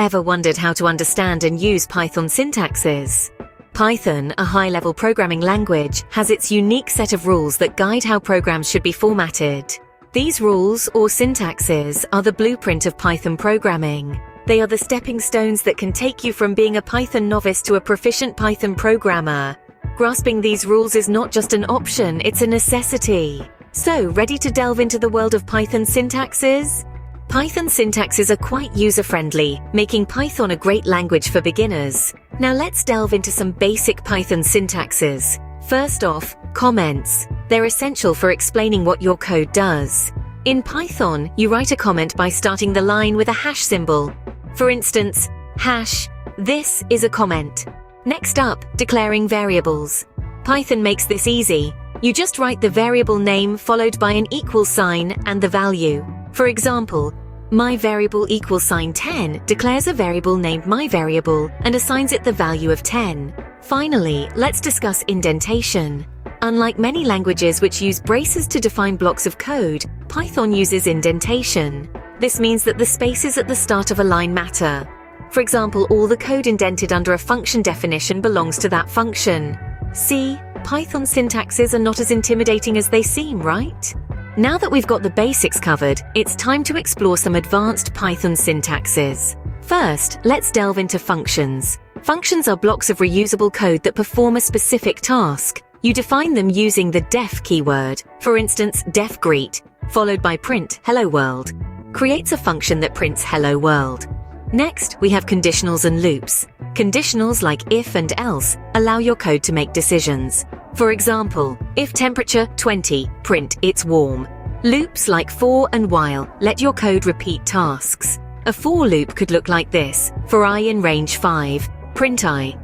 Ever wondered how to understand and use Python syntaxes? Python, a high-level programming language, has its unique set of rules that guide how programs should be formatted. These rules, or syntaxes, are the blueprint of Python programming. They are the stepping stones that can take you from being a Python novice to a proficient Python programmer. Grasping these rules is not just an option, it's a necessity. So, ready to delve into the world of Python syntaxes? Python syntaxes are quite user-friendly, making Python a great language for beginners. Now let's delve into some basic Python syntaxes. First off, comments. They're essential for explaining what your code does. In Python, you write a comment by starting the line with a hash symbol. For instance, hash, this is a comment. Next up, declaring variables. Python makes this easy. You just write the variable name followed by an equal sign and the value. For example, my variable equals sign 10 declares a variable named myVariable and assigns it the value of 10. Finally, let's discuss indentation. Unlike many languages which use braces to define blocks of code, Python uses indentation. This means that the spaces at the start of a line matter. For example, all the code indented under a function definition belongs to that function. See, Python syntaxes are not as intimidating as they seem, right? Now that we've got the basics covered, it's time to explore some advanced Python syntaxes. First, let's delve into functions. Functions are blocks of reusable code that perform a specific task. You define them using the def keyword. For instance, def greet, followed by print hello world, creates a function that prints hello world. Next, we have conditionals and loops. Conditionals like if and else allow your code to make decisions. For example, if temperature 20, print it's warm. Loops like for and while let your code repeat tasks. A for loop could look like this: for I in range 5, print I.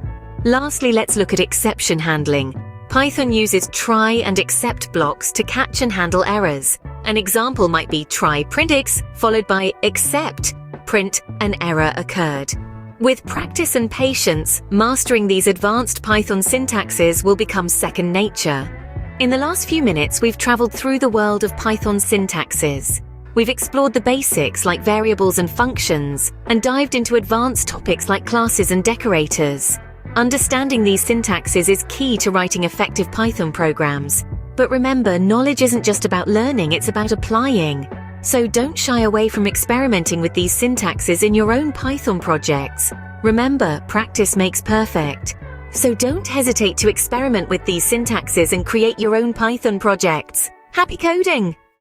Lastly, let's look at exception handling. Python uses try and except blocks to catch and handle errors. An example might be try printx followed by except print an error occurred. With practice and patience, mastering these advanced Python syntaxes will become second nature. In the last few minutes, we've traveled through the world of Python syntaxes. We've explored the basics like variables and functions, and dived into advanced topics like classes and decorators. Understanding these syntaxes is key to writing effective Python programs. But remember, knowledge isn't just about learning, it's about applying. So don't shy away from experimenting with these syntaxes in your own Python projects. Remember, practice makes perfect. So don't hesitate to experiment with these syntaxes and create your own Python projects. Happy coding!